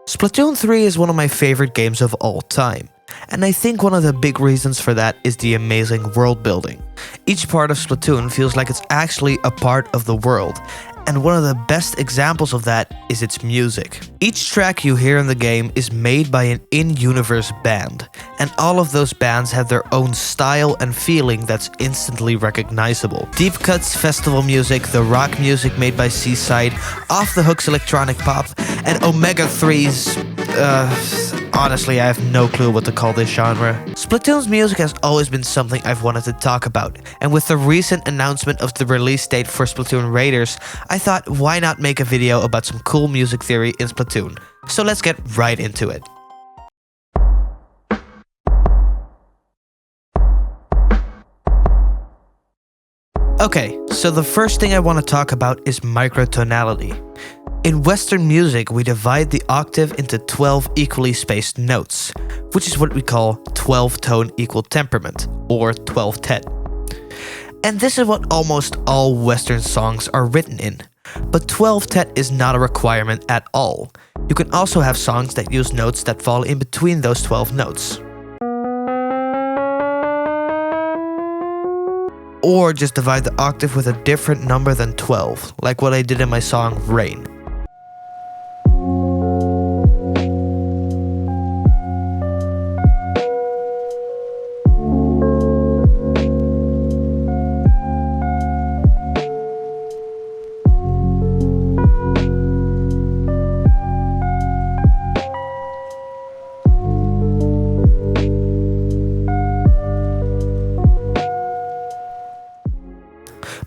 Splatoon 3 is one of my favorite games of all time, and I think one of the big reasons for that is the amazing world building. Each part of Splatoon feels like it's actually a part of the world, and one of the best examples of that is its music. Each track you hear in the game is made by an in-universe band, and all of those bands have their own style and feeling that's instantly recognizable. Deep Cut's festival music, the rock music made by Seaside, Off the Hook's electronic pop, and Omega 3's... honestly, I have no clue what to call this genre. Splatoon's music has always been something I've wanted to talk about, and with the recent announcement of the release date for Splatoon Raiders, I thought why not make a video about some cool music theory in Splatoon. So let's get right into it. Okay, so the first thing I want to talk about is microtonality. In Western music, we divide the octave into 12 equally spaced notes, which is what we call 12-tone equal temperament, or 12-tet. And this is what almost all Western songs are written in. But 12-tet is not a requirement at all. You can also have songs that use notes that fall in between those 12 notes. Or just divide the octave with a different number than 12, like what I did in my song Rain.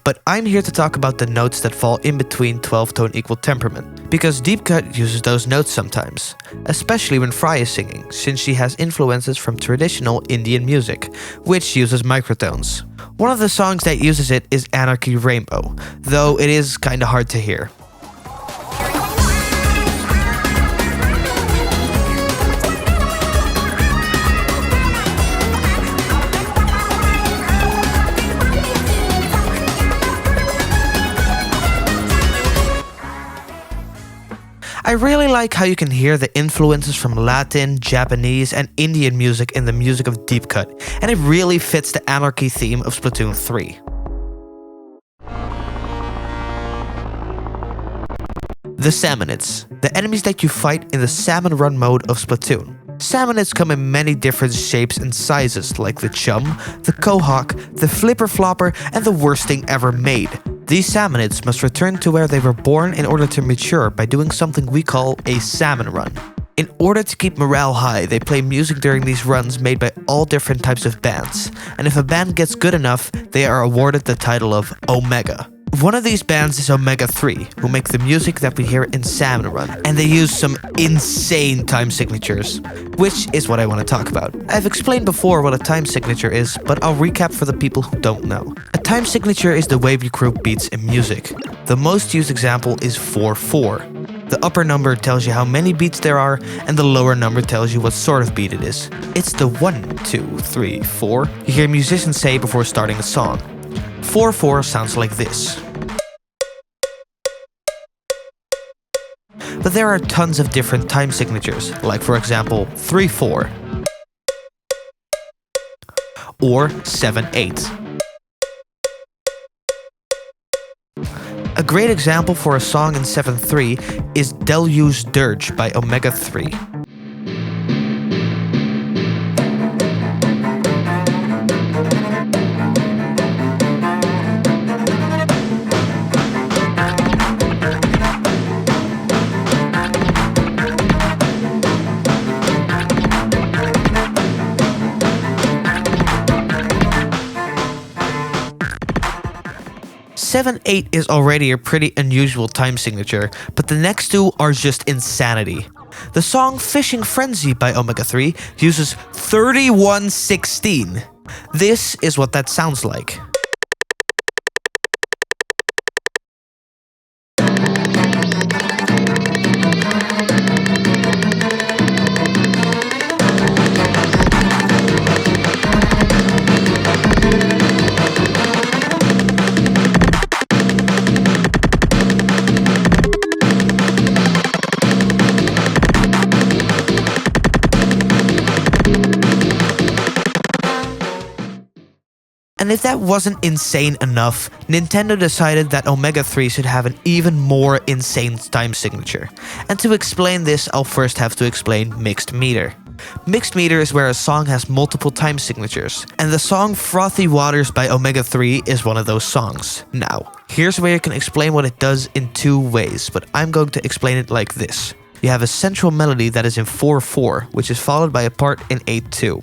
But I'm here to talk about the notes that fall in between 12-tone equal temperament, because Deep Cut uses those notes sometimes, especially when Fry is singing, since she has influences from traditional Indian music, which uses microtones. One of the songs that uses it is Anarchy Rainbow, though it is kinda hard to hear. I really like how you can hear the influences from Latin, Japanese, and Indian music in the music of Deep Cut, and it really fits the Anarchy theme of Splatoon 3. The Salmonids, the enemies that you fight in the Salmon Run mode of Splatoon. Salmonids come in many different shapes and sizes, like the Chum, the Quahog, the Flipper Flopper, and the worst thing ever made. These salmonids must return to where they were born in order to mature by doing something we call a salmon run. In order to keep morale high, they play music during these runs made by all different types of bands, and if a band gets good enough, they are awarded the title of Omega. One of these bands is Omega 3, who make the music that we hear in Salmon Run, and they use some insane time signatures, which is what I want to talk about. I've explained before what a time signature is, but I'll recap for the people who don't know. A time signature is the way we group beats in music. The most used example is 4/4. The upper number tells you how many beats there are, and the lower number tells you what sort of beat it is. It's the 1, 2, 3, 4 you hear musicians say before starting a song. 4/4 sounds like this. But there are tons of different time signatures, like for example 3/4 or 7/8. A great example for a song in 7/3 is Deluge Dirge by Omega 3. Seven 8 is already a pretty unusual time signature, but the next two are just insanity. The song Fishing Frenzy by Omega 3 uses 31/16. This is what that sounds like. And if that wasn't insane enough, Nintendo decided that Omega 3 should have an even more insane time signature. And to explain this, I'll first have to explain mixed meter. Mixed meter is where a song has multiple time signatures, and the song Frothy Waters by Omega 3 is one of those songs. Now, here's where you can explain what it does in two ways, but I'm going to explain it like this. You have a central melody that is in 4/4, which is followed by a part in 8/2.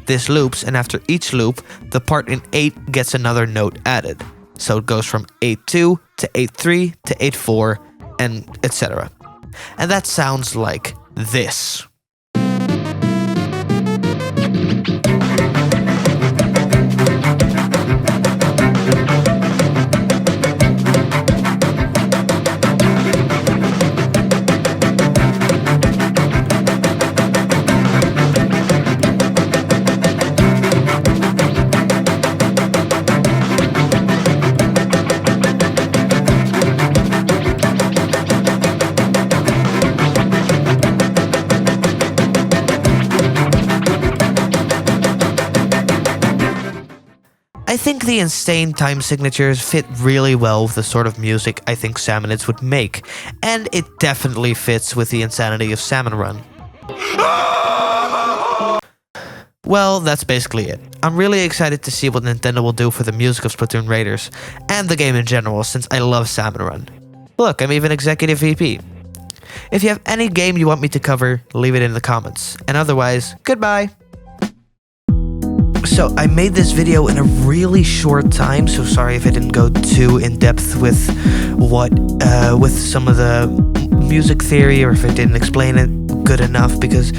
This loops, and after each loop, the part in 8 gets another note added. So it goes from 8/2 to 8/3 to 8/4, and etc. And that sounds like this. I think the insane time signatures fit really well with the sort of music I think Salmonids would make, and it definitely fits with the insanity of Salmon Run. Well, that's basically it. I'm really excited to see what Nintendo will do for the music of Splatoon Raiders, and the game in general, since I love Salmon Run. Look, I'm even Executive VP. If you have any game you want me to cover, leave it in the comments, and otherwise, goodbye! So I made this video in a really short time, so sorry if I didn't go too in depth with with some of the music theory, or if I didn't explain it good enough, because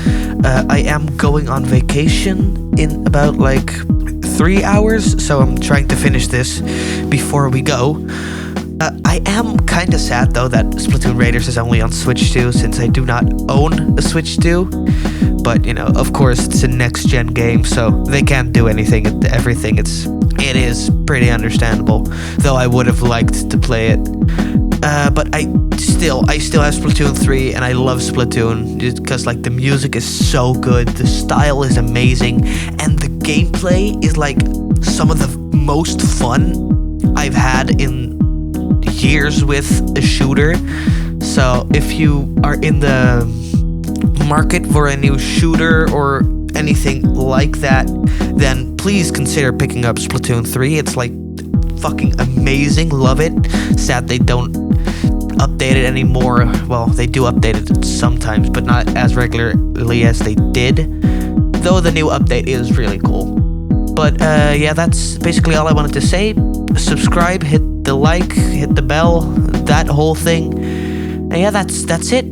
I am going on vacation in about like 3 hours, so I'm trying to finish this before we go. I am kinda sad though that Splatoon Raiders is only on Switch 2, since I do not own a Switch 2. But, you know, of course, it's a next-gen game, so they can't do everything. It is pretty understandable, though I would have liked to play it. But I still have Splatoon 3, and I love Splatoon, just because, like, the music is so good, the style is amazing, and the gameplay is, like, some of the most fun I've had in years with a shooter. So, if you are in the market for a new shooter or anything like that, then please consider picking up Splatoon 3. It's like fucking amazing, love it. Sad they don't update it anymore. Well, they do update it sometimes, but not as regularly as they did, though the new update is really cool. But yeah, that's basically all I wanted to say. Subscribe, hit the like, hit the bell, that whole thing. And yeah, that's it.